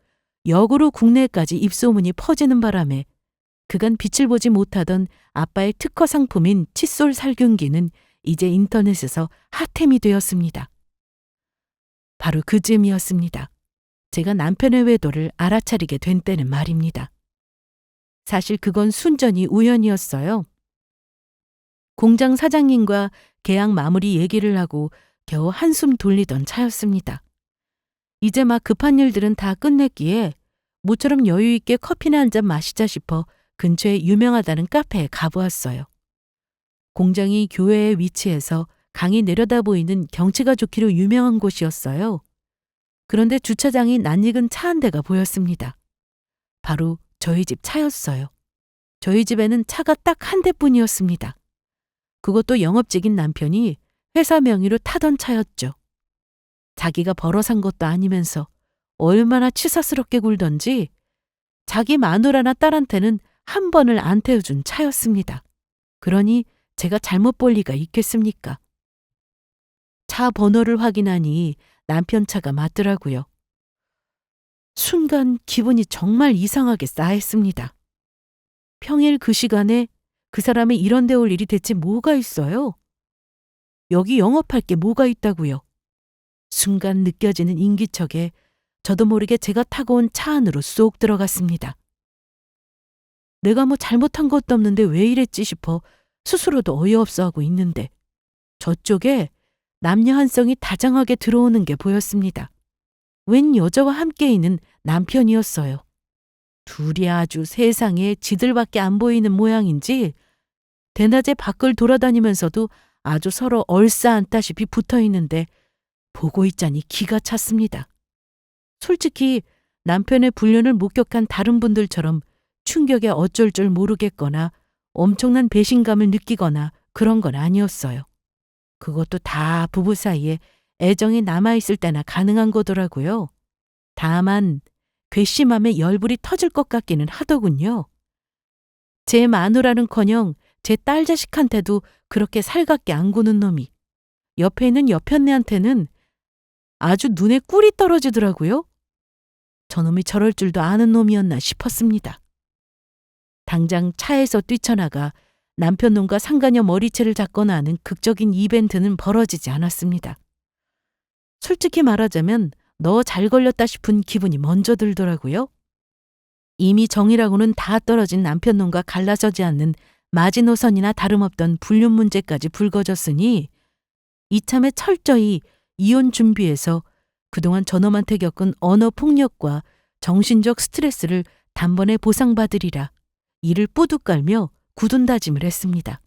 역으로 국내까지 입소문이 퍼지는 바람에 그간 빛을 보지 못하던 아빠의 특허 상품인 칫솔 살균기는 이제 인터넷에서 핫템이 되었습니다. 바로 그즈음이었습니다. 제가 남편의 외도를 알아차리게 된 때는 말입니다. 사실 그건 순전히 우연이었어요. 공장 사장님과 계약 마무리 얘기를 하고 겨우 한숨 돌리던 차였습니다. 이제 막 급한 일들은 다 끝냈기에 모처럼 여유 있게 커피나 한 잔 마시자 싶어 근처에 유명하다는 카페에 가보았어요. 공장이 교외에 위치해서 강이 내려다 보이는 경치가 좋기로 유명한 곳이었어요. 그런데 주차장이 낯익은 차 한 대가 보였습니다. 바로 저희 집 차였어요. 저희 집에는 차가 딱 한 대뿐이었습니다. 그것도 영업직인 남편이 회사 명의로 타던 차였죠. 자기가 벌어 산 것도 아니면서 얼마나 치사스럽게 굴던지 자기 마누라나 딸한테는 한 번을 안 태워준 차였습니다. 그러니 제가 잘못 볼 리가 있겠습니까? 차 번호를 확인하니 남편 차가 맞더라고요. 순간 기분이 정말 이상하게 싸했습니다. 평일 그 시간에 그 사람이 이런 데 올 일이 대체 뭐가 있어요? 여기 영업할 게 뭐가 있다고요? 순간 느껴지는 인기척에 저도 모르게 제가 타고 온 차 안으로 쏙 들어갔습니다. 내가 뭐 잘못한 것도 없는데 왜 이랬지 싶어 스스로도 어이없어 하고 있는데 저쪽에 남녀 한 쌍이 다정하게 들어오는 게 보였습니다. 웬 여자와 함께 있는 남편이었어요. 둘이 아주 세상에 지들밖에 안 보이는 모양인지 대낮에 밖을 돌아다니면서도 아주 서로 얼싸안다시피 붙어 있는데 보고 있자니 기가 찼습니다. 솔직히 남편의 불륜을 목격한 다른 분들처럼 충격에 어쩔 줄 모르겠거나 엄청난 배신감을 느끼거나 그런 건 아니었어요. 그것도 다 부부 사이에 애정이 남아있을 때나 가능한 거더라고요. 다만 괘씸함에 열불이 터질 것 같기는 하더군요. 제 마누라는커녕 제 딸 자식한테도 그렇게 살갑게 안 구는 놈이 옆에 있는 여편네한테는 아주 눈에 꿀이 떨어지더라고요. 저놈이 저럴 줄도 아는 놈이었나 싶었습니다. 당장 차에서 뛰쳐나가 남편 놈과 상가녀 머리채를 잡거나 하는 극적인 이벤트는 벌어지지 않았습니다. 솔직히 말하자면 너 잘 걸렸다 싶은 기분이 먼저 들더라고요. 이미 정이라고는 다 떨어진 남편 놈과 갈라서지 않는 마지노선이나 다름없던 불륜 문제까지 불거졌으니 이참에 철저히 이혼 준비해서 그동안 저놈한테 겪은 언어 폭력과 정신적 스트레스를 단번에 보상받으리라 이를 뿌듯 깔며 굳은 다짐을 했습니다.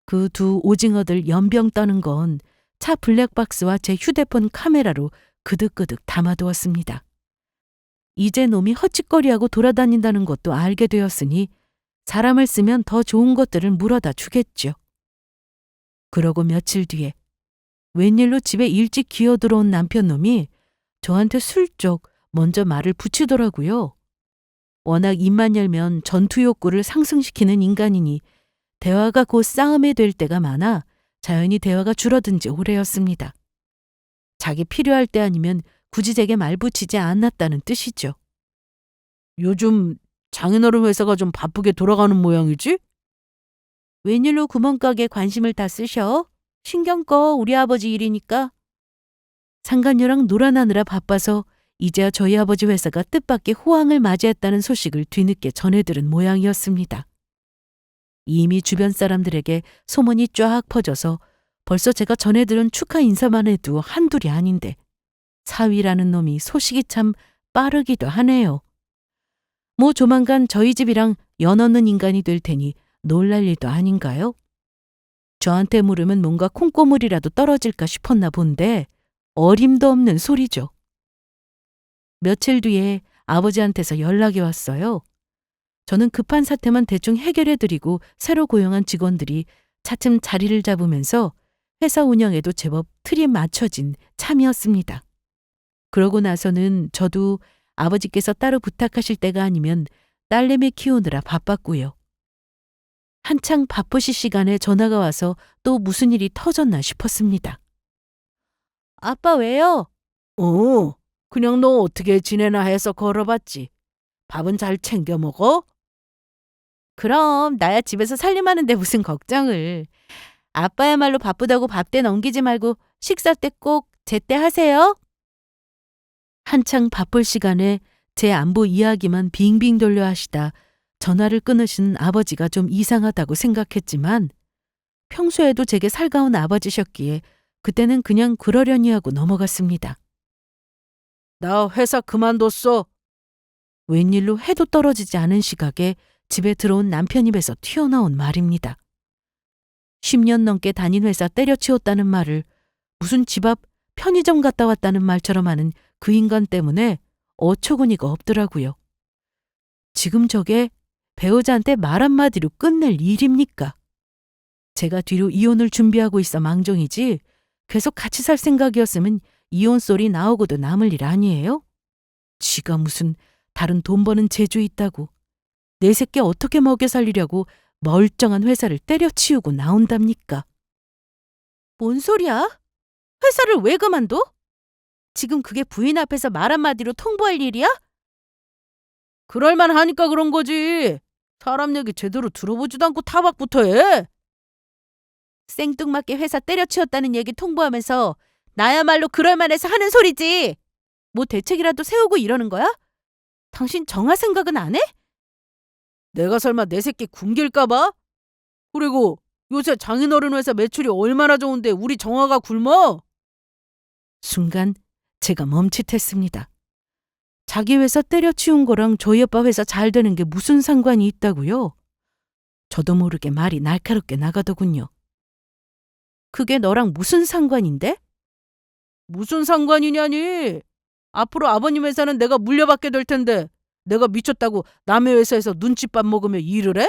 그 두 오징어들 연병 떠는 건 차 블랙박스와 제 휴대폰 카메라로 그득그득 담아두었습니다. 이제 놈이 헛짓거리하고 돌아다닌다는 것도 알게 되었으니 사람을 쓰면 더 좋은 것들을 물어다 주겠죠. 그러고 며칠 뒤에 웬일로 집에 일찍 기어들어온 남편놈이 저한테 슬쩍 먼저 말을 붙이더라고요. 워낙 입만 열면 전투 욕구를 상승시키는 인간이니 대화가 곧 싸움이 될 때가 많아 자연히 대화가 줄어든 지 오래였습니다. 자기 필요할 때 아니면 굳이 제게 말 붙이지 않았다는 뜻이죠. 요즘 장인어른 회사가 좀 바쁘게 돌아가는 모양이지? 웬일로 구멍가게에 관심을 다 쓰셔? 신경 꺼, 우리 아버지 일이니까. 상간녀랑 놀아나느라 바빠서 이제야 저희 아버지 회사가 뜻밖의 호황을 맞이했다는 소식을 뒤늦게 전해들은 모양이었습니다. 이미 주변 사람들에게 소문이 쫙 퍼져서 벌써 제가 전해들은 축하 인사만 해도 한둘이 아닌데 사위라는 놈이 소식이 참 빠르기도 하네요. 뭐 조만간 저희 집이랑 연 얻는 인간이 될 테니 놀랄 일도 아닌가요? 저한테 물으면 뭔가 콩고물이라도 떨어질까 싶었나 본데 어림도 없는 소리죠. 며칠 뒤에 아버지한테서 연락이 왔어요. 저는 급한 사태만 대충 해결해드리고 새로 고용한 직원들이 차츰 자리를 잡으면서 회사 운영에도 제법 틀이 맞춰진 참이었습니다. 그러고 나서는 저도 아버지께서 따로 부탁하실 때가 아니면 딸내미 키우느라 바빴고요. 한창 바쁘실 시간에 전화가 와서 또 무슨 일이 터졌나 싶었습니다. 아빠 왜요? 그냥 너 어떻게 지내나 해서 걸어봤지. 밥은 잘 챙겨 먹어? 그럼 나야 집에서 살림하는데 무슨 걱정을. 아빠야말로 바쁘다고 밥때 넘기지 말고 식사 때 꼭 제때 하세요. 한창 바쁠 시간에 제 안부 이야기만 빙빙 돌려 하시다 전화를 끊으신 아버지가 좀 이상하다고 생각했지만 평소에도 제게 살가운 아버지셨기에 그때는 그냥 그러려니 하고 넘어갔습니다. 나 회사 그만뒀어. 웬일로 해도 떨어지지 않은 시각에 집에 들어온 남편 입에서 튀어나온 말입니다. 10년 넘게 다닌 회사 때려치웠다는 말을 무슨 집 앞 편의점 갔다 왔다는 말처럼 하는 그 인간 때문에 어처구니가 없더라고요. 지금 저게 배우자한테 말 한마디로 끝낼 일입니까? 제가 뒤로 이혼을 준비하고 있어 망정이지 계속 같이 살 생각이었으면 이혼 소리 나오고도 남을 일 아니에요? 지가 무슨 다른 돈 버는 재주 있다고 내 새끼 어떻게 먹여 살리려고 멀쩡한 회사를 때려치우고 나온답니까? 뭔 소리야? 회사를 왜 그만둬? 지금 그게 부인 앞에서 말 한마디로 통보할 일이야? 그럴만 하니까 그런 거지. 사람 얘기 제대로 들어보지도 않고 타박부터 해. 생뚱맞게 회사 때려치웠다는 얘기 통보하면서 나야말로 그럴만해서 하는 소리지. 뭐 대책이라도 세우고 이러는 거야? 당신 정화 생각은 안 해? 내가 설마 내 새끼 굶길까 봐? 그리고 요새 장인어른 회사 매출이 얼마나 좋은데 우리 정화가 굶어? 순간 제가 멈칫했습니다. 자기 회사 때려치운 거랑 저희 아빠 회사 잘 되는 게 무슨 상관이 있다고요? 저도 모르게 말이 날카롭게 나가더군요. 그게 너랑 무슨 상관인데? 무슨 상관이냐니. 앞으로 아버님 회사는 내가 물려받게 될 텐데 내가 미쳤다고 남의 회사에서 눈칫밥 먹으며 일을 해?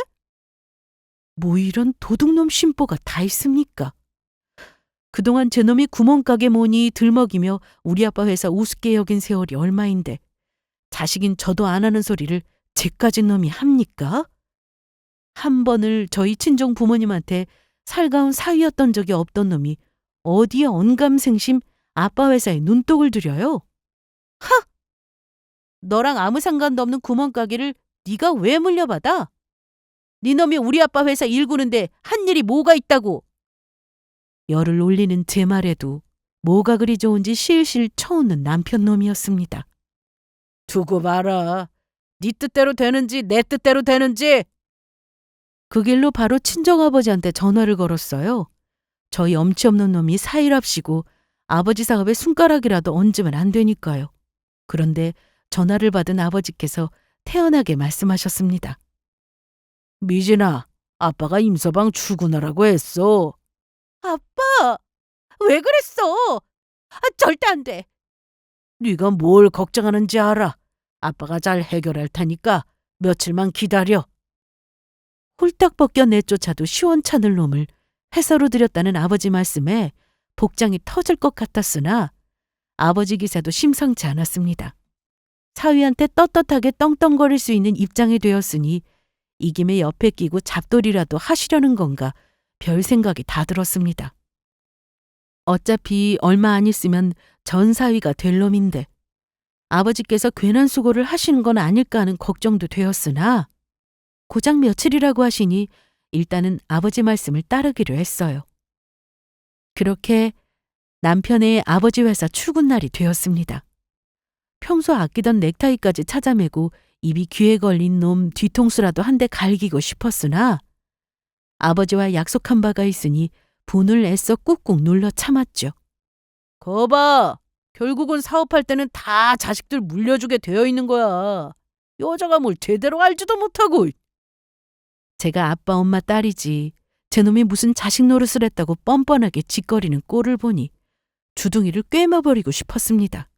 뭐 이런 도둑놈 심보가 다 있습니까? 그동안 제 놈이 구멍가게 뭐니 들먹이며 우리 아빠 회사 우습게 여긴 세월이 얼마인데 자식인 저도 안 하는 소리를 쟤까진 놈이 합니까? 한 번을 저희 친정 부모님한테 살가운 사위였던 적이 없던 놈이 어디에 언감생심 아빠 회사에 눈독을 들여요? 하! 너랑 아무 상관도 없는 구멍가게를 네가 왜 물려받아? 네 놈이 우리 아빠 회사 일구는데 한 일이 뭐가 있다고? 열을 올리는 제 말에도 뭐가 그리 좋은지 실실 쳐웃는 남편 놈이었습니다. 두고 봐라. 네 뜻대로 되는지 내 뜻대로 되는지. 그 길로 바로 친정아버지한테 전화를 걸었어요. 저희 엄치 없는 놈이 사일합시고 아버지 사업에 손가락이라도 얹으면 안 되니까요. 그런데 전화를 받은 아버지께서 태연하게 말씀하셨습니다. 미진아, 아빠가 임서방 출근하라고 했어. 아빠! 왜 그랬어? 절대 안 돼. 네가 뭘 걱정하는지 알아. 아빠가 잘 해결할 테니까 며칠만 기다려. 홀딱 벗겨 내쫓아도 시원찮을 놈을 회사로 들였다는 아버지 말씀에 복장이 터질 것 같았으나 아버지 기세도 심상치 않았습니다. 사위한테 떳떳하게 떵떵거릴 수 있는 입장이 되었으니 이 김에 옆에 끼고 잡돌이라도 하시려는 건가 별 생각이 다 들었습니다. 어차피 얼마 안 있으면 전 사위가 될 놈인데 아버지께서 괜한 수고를 하시는 건 아닐까 하는 걱정도 되었으나 고작 며칠이라고 하시니 일단은 아버지 말씀을 따르기로 했어요. 그렇게 남편의 아버지 회사 출근 날이 되었습니다. 평소 아끼던 넥타이까지 찾아매고 입이 귀에 걸린 놈 뒤통수라도 한 대 갈기고 싶었으나 아버지와 약속한 바가 있으니 분을 애써 꾹꾹 눌러 참았죠. 거봐. 결국은 사업할 때는 다 자식들 물려주게 되어 있는 거야. 여자가 뭘 제대로 알지도 못하고. 제가 아빠 엄마 딸이지 제놈이 무슨 자식 노릇을 했다고 뻔뻔하게 짓거리는 꼴을 보니 주둥이를 꿰매버리고 싶었습니다.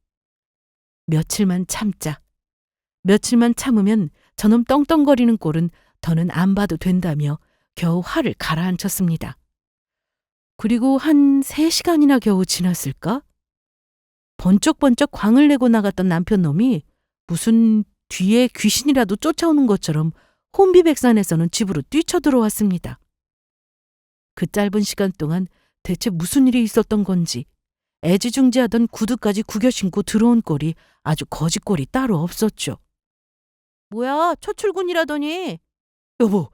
며칠만 참자. 며칠만 참으면 저놈 떵떵거리는 꼴은 더는 안 봐도 된다며 겨우 화를 가라앉혔습니다. 그리고 한 3시간이나 겨우 지났을까? 번쩍번쩍 광을 내고 나갔던 남편놈이 무슨 뒤에 귀신이라도 쫓아오는 것처럼 혼비백산에서는 집으로 뛰쳐들어왔습니다. 그 짧은 시간 동안 대체 무슨 일이 있었던 건지 애지중지하던 구두까지 구겨 신고 들어온 꼴이 아주 거짓꼴이 따로 없었죠. 뭐야, 첫 출근이라더니. 여보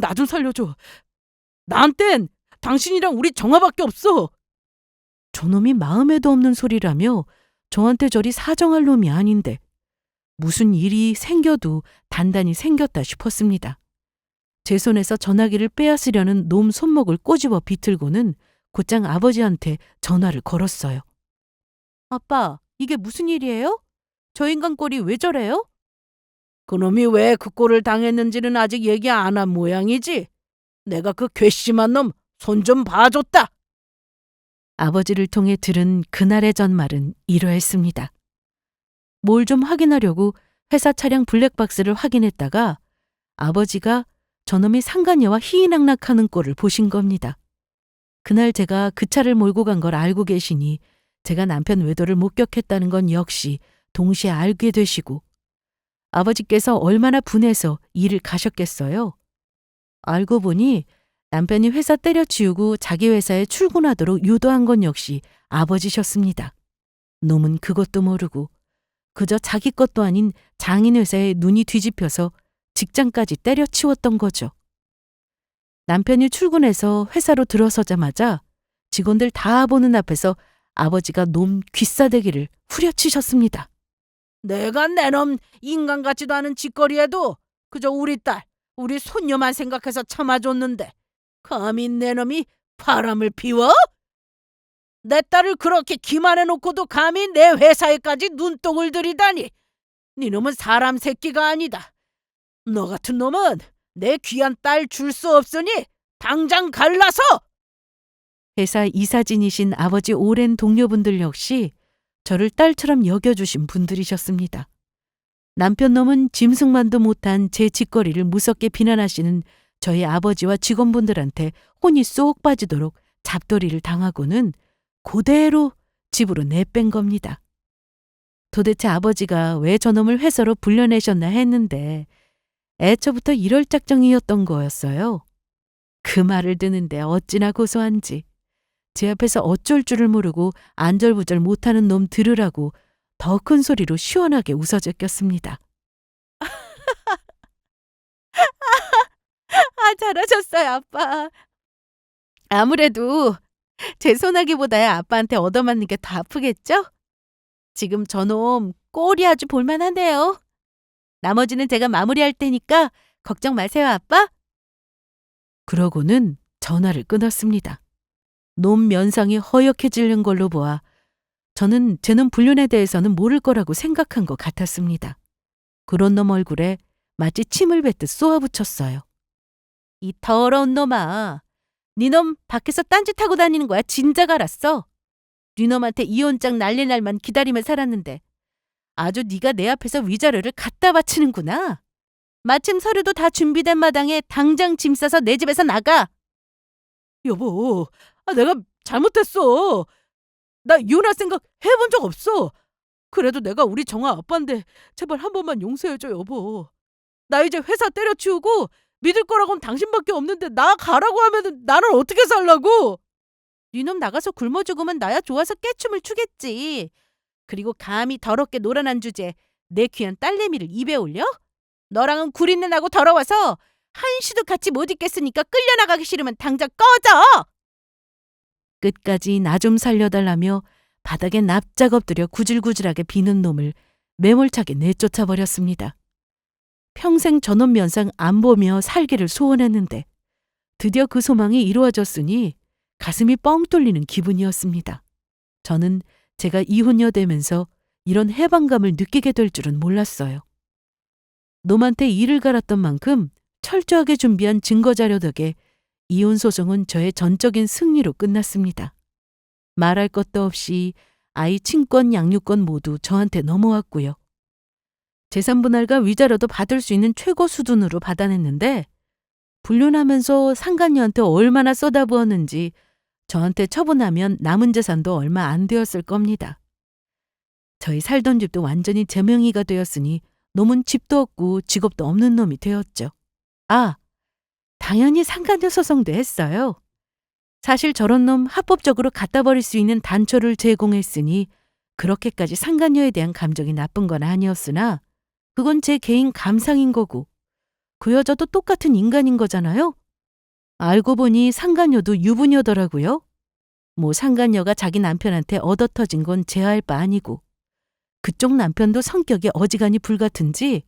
나 좀 살려줘. 나한텐 당신이랑 우리 정아밖에 없어. 저놈이 마음에도 없는 소리라며 저한테 저리 사정할 놈이 아닌데 무슨 일이 생겨도 단단히 생겼다 싶었습니다. 제 손에서 전화기를 빼앗으려는 놈 손목을 꼬집어 비틀고는 곧장 아버지한테 전화를 걸었어요. 아빠, 이게 무슨 일이에요? 저 인간 꼴이 왜 저래요? 그놈이 왜 그 꼴을 당했는지는 아직 얘기 안 한 모양이지. 내가 그 괘씸한 놈 손 좀 봐줬다. 아버지를 통해 들은 그날의 전말은 이러했습니다. 뭘 좀 확인하려고 회사 차량 블랙박스를 확인했다가 아버지가 저놈이 상간녀와 희희낙낙하는 꼴을 보신 겁니다. 그날 제가 그 차를 몰고 간 걸 알고 계시니 제가 남편 외도를 목격했다는 건 역시 동시에 알게 되시고 아버지께서 얼마나 분해서 일을 가셨겠어요. 알고 보니 남편이 회사 때려치우고 자기 회사에 출근하도록 유도한 건 역시 아버지셨습니다. 놈은 그것도 모르고 그저 자기 것도 아닌 장인 회사에 눈이 뒤집혀서 직장까지 때려치웠던 거죠. 남편이 출근해서 회사로 들어서자마자 직원들 다 보는 앞에서 아버지가 놈 귀싸대기를 후려치셨습니다. 내가 내 놈 인간 같지도 않은 짓거리에도 그저 우리 딸, 우리 손녀만 생각해서 참아줬는데 감히 내 놈이 바람을 피워? 내 딸을 그렇게 기만해놓고도 감히 내 회사에까지 눈독을 들이다니. 네 놈은 사람 새끼가 아니다. 너 같은 놈은 내 귀한 딸 줄 수 없으니 당장 갈라서! 회사 이사진이신 아버지 오랜 동료분들 역시 저를 딸처럼 여겨주신 분들이셨습니다. 남편 놈은 짐승만도 못한 제 짓거리를 무섭게 비난하시는 저희 아버지와 직원분들한테 혼이 쏙 빠지도록 잡돌이를 당하고는 그대로 집으로 내뺀 겁니다. 도대체 아버지가 왜 저놈을 회사로 불려내셨나 했는데 애초부터 이럴 작정이었던 거였어요. 그 말을 듣는데 어찌나 고소한지 제 앞에서 어쩔 줄을 모르고 안절부절 못하는 놈 들으라고 더 큰 소리로 시원하게 웃어 제꼈습니다. 잘하셨어요, 아빠. 아무래도 제 소나기보다야 아빠한테 얻어맞는 게 더 아프겠죠? 지금 저놈 꼴이 아주 볼만한데요. 나머지는 제가 마무리할 테니까 걱정 마세요, 아빠. 그러고는 전화를 끊었습니다. 놈 면상이 허옇게 질린 걸로 보아 저는 제 놈 불륜에 대해서는 모를 거라고 생각한 것 같았습니다. 그런 놈 얼굴에 마치 침을 뱉듯 쏘아붙였어요. 이 더러운 놈아. 네 놈 밖에서 딴짓하고 다니는 거야 진작 알았어. 네 놈한테 이혼장 날릴 날만 기다리며 살았는데 아주 네가 내 앞에서 위자료를 갖다 바치는구나. 마침 서류도 다 준비된 마당에 당장 짐 싸서 내 집에서 나가. 여보, 내가 잘못했어. 나 이혼할 생각 해본 적 없어. 그래도 내가 우리 정아 아빠인데 제발 한 번만 용서해줘, 여보. 나 이제 회사 때려치우고 믿을 거라고는 당신밖에 없는데 나 가라고 하면은 나는 어떻게 살라고? 니놈 나가서 굶어 죽으면 나야 좋아서 깨춤을 추겠지. 그리고 감히 더럽게 놀아난 주제에 내 귀한 딸내미를 입에 올려? 너랑은 구린내 나고 더러워서 한시도 같이 못 있겠으니까 끌려나가기 싫으면 당장 꺼져! 끝까지 나 좀 살려달라며 바닥에 납작 엎드려 구질구질하게 비는 놈을 매몰차게 내쫓아 버렸습니다. 평생 저놈 면상 안 보며 살기를 소원했는데 드디어 그 소망이 이루어졌으니 가슴이 뻥 뚫리는 기분이었습니다. 저는 제가 이혼녀 되면서 이런 해방감을 느끼게 될 줄은 몰랐어요. 놈한테 이를 갈았던 만큼 철저하게 준비한 증거자료 덕에 이혼 소송은 저의 전적인 승리로 끝났습니다. 말할 것도 없이 아이 친권, 양육권 모두 저한테 넘어왔고요. 재산분할과 위자료도 받을 수 있는 최고 수준으로 받아냈는데 불륜하면서 상간녀한테 얼마나 쏟아부었는지 저한테 처분하면 남은 재산도 얼마 안 되었을 겁니다. 저희 살던 집도 완전히 제 명의가 되었으니 놈은 집도 없고 직업도 없는 놈이 되었죠. 아, 당연히 상간녀 소송도 했어요. 사실 저런 놈 합법적으로 갖다 버릴 수 있는 단초를 제공했으니 그렇게까지 상간녀에 대한 감정이 나쁜 건 아니었으나 그건 제 개인 감상인 거고 그 여자도 똑같은 인간인 거잖아요. 알고 보니 상간녀도 유부녀더라고요. 뭐 상간녀가 자기 남편한테 얻어터진 건 제할 바 아니고 그쪽 남편도 성격이 어지간히 불같은지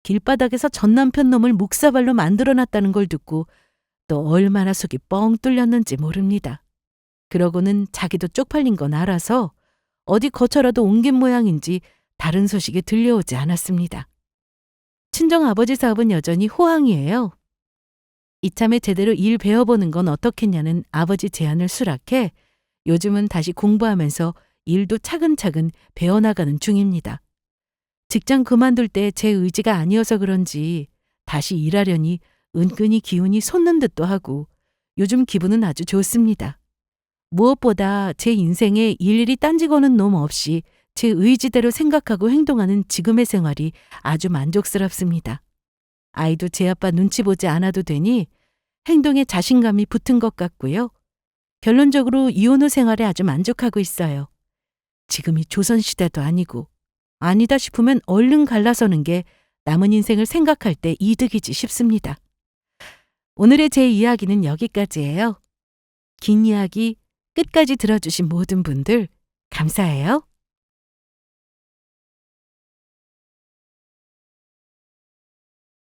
길바닥에서 전 남편 놈을 묵사발로 만들어놨다는 걸 듣고 또 얼마나 속이 뻥 뚫렸는지 모릅니다. 그러고는 자기도 쪽팔린 건 알아서 어디 거처라도 옮긴 모양인지 다른 소식이 들려오지 않았습니다. 친정아버지 사업은 여전히 호황이에요. 이참에 제대로 일 배워보는 건 어떻겠냐는 아버지 제안을 수락해 요즘은 다시 공부하면서 일도 차근차근 배워나가는 중입니다. 직장 그만둘 때 제 의지가 아니어서 그런지 다시 일하려니 은근히 기운이 솟는 듯도 하고 요즘 기분은 아주 좋습니다. 무엇보다 제 인생에 일일이 딴지거는 놈 없이 제 의지대로 생각하고 행동하는 지금의 생활이 아주 만족스럽습니다. 아이도 제 아빠 눈치 보지 않아도 되니 행동에 자신감이 붙은 것 같고요. 결론적으로 이혼 후 생활에 아주 만족하고 있어요. 지금이 조선시대도 아니고 아니다 싶으면 얼른 갈라서는 게 남은 인생을 생각할 때 이득이지 싶습니다. 오늘의 제 이야기는 여기까지예요. 긴 이야기 끝까지 들어주신 모든 분들 감사해요.